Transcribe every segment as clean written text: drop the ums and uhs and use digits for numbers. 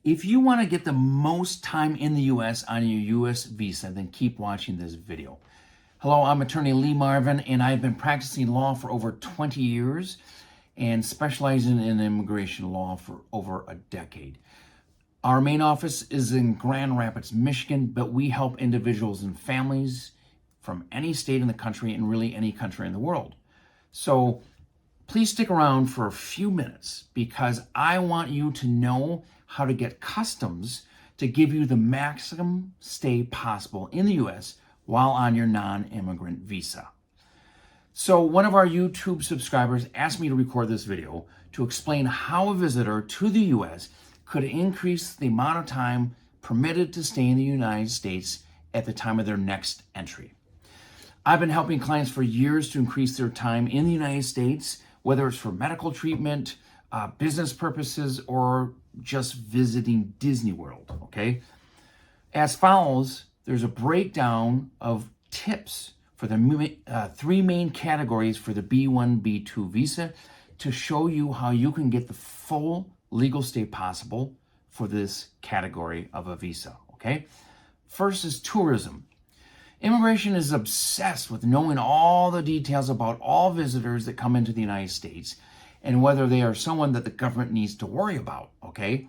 If you want to get the most time in the U.S. on your U.S. visa, then keep watching this video. Hello, I'm attorney Lee Marvin, and I've been practicing law for over 20 years and specializing in immigration law for over a decade. Our main office is in Grand Rapids, Michigan, but we help individuals and families from any state in the country and really any country in the world. So please stick around for a few minutes because I want you to know how to get customs to give you the maximum stay possible in the U.S. while on your non-immigrant visa. So one of our YouTube subscribers asked me to record this video to explain how a visitor to the U.S. could increase the amount of time permitted to stay in the United States at the time of their next entry. I've been helping clients for years to increase their time in the United States, whether it's for medical treatment, business purposes, or just visiting Disney World, okay? As follows, there's a breakdown of tips for the three main categories for the B1, B2 visa to show you how you can get the full legal stay possible for this category of a visa, okay? First is tourism. Immigration is obsessed with knowing all the details about all visitors that come into the United States and whether they are someone that the government needs to worry about, okay?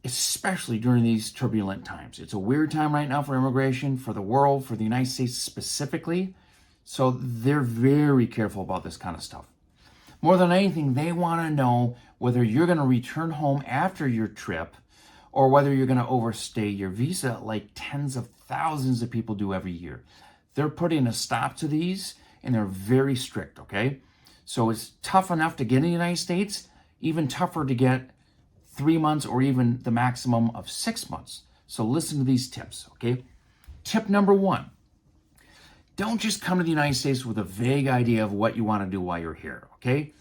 Especially during these turbulent times. It's a weird time right now for immigration, for the world, for the United States specifically. So they're very careful about this kind of stuff. More than anything, they want to know whether you're going to return home after your trip or whether you're going to overstay your visa like tens of thousands of people do every year. They're putting a stop to these and they're very strict, okay? So it's tough enough to get in the United States, even tougher to get 3 months or even the maximum of 6 months. So listen to these tips, okay? Tip number 1, don't just come to the United States with a vague idea of what you want to do while you're here, okay?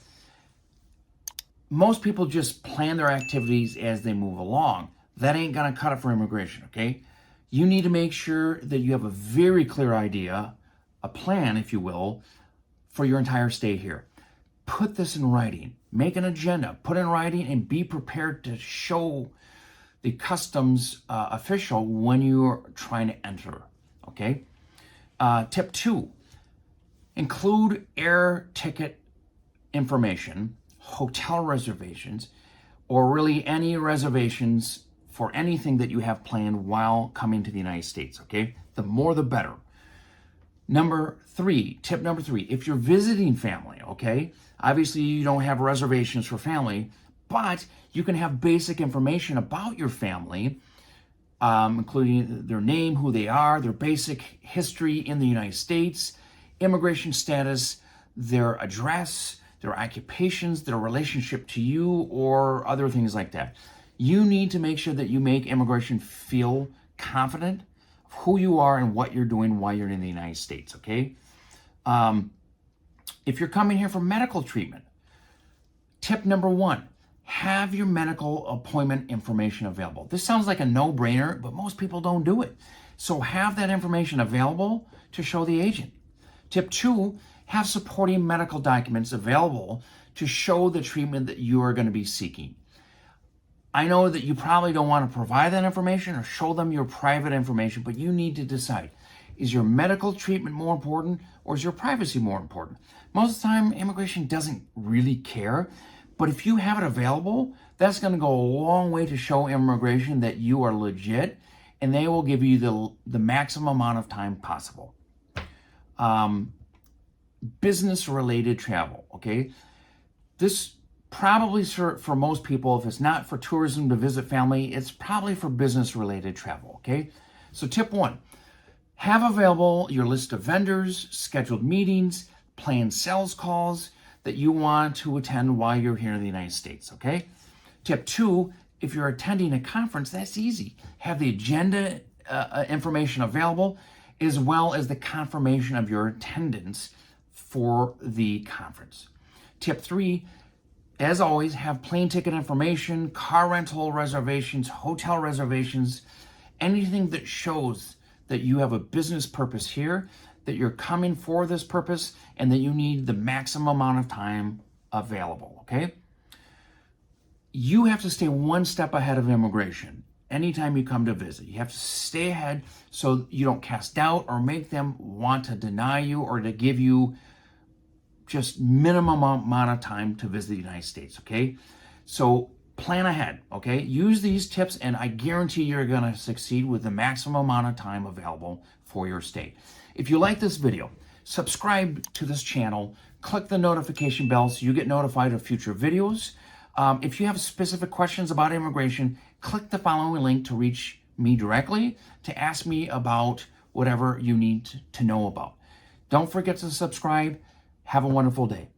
Most people just plan their activities as they move along. That ain't gonna cut it for immigration, okay? You need to make sure that you have a very clear idea, a plan, if you will, for your entire stay here. Put this in writing. Make an agenda, put in writing, and be prepared to show the customs official when you're trying to enter, okay? Tip 2, include air ticket information, hotel reservations, or really any reservations for anything that you have planned while coming to the United States, okay? The more the better. Tip number 3, if you're visiting family, okay? Obviously you don't have reservations for family, but you can have basic information about your family, including their name, who they are, their basic history in the United States, immigration status, their address, their occupations, their relationship to you, or other things like that. You need to make sure that you make immigration feel confident of who you are and what you're doing while you're in the United States, okay? If you're coming here for medical treatment, tip number 1, have your medical appointment information available. This sounds like a no-brainer, but most people don't do it. So have that information available to show the agent. Tip 2, have supporting medical documents available to show the treatment that you are going to be seeking. I know that you probably don't want to provide that information or show them your private information, but you need to decide, is your medical treatment more important or is your privacy more important? Most of the time, immigration doesn't really care, but if you have it available, that's going to go a long way to show immigration that you are legit, and they will give you the maximum amount of time possible. Business-related travel, okay? This probably for most people, if it's not for tourism to visit family, it's probably for business-related travel, okay? So tip 1, have available your list of vendors, scheduled meetings, planned sales calls that you want to attend while you're here in the United States, okay? Tip 2, if you're attending a conference, that's easy. Have the agenda information available, as well as the confirmation of your attendance for the conference. Tip 3, as always, have plane ticket information, car rental reservations, hotel reservations, anything that shows that you have a business purpose here, that you're coming for this purpose, and that you need the maximum amount of time available, okay? you have to stay one step ahead of immigration anytime you come to visit. You have to stay ahead so you don't cast doubt or make them want to deny you or to give you just minimum amount of time to visit the United States, okay? So plan ahead, okay? Use these tips and I guarantee you're gonna succeed with the maximum amount of time available for your stay. If you like this video, subscribe to this channel, click the notification bell so you get notified of future videos. If you have specific questions about immigration, click the following link to reach me directly to ask me about whatever you need to know about. Don't forget to subscribe. Have a wonderful day.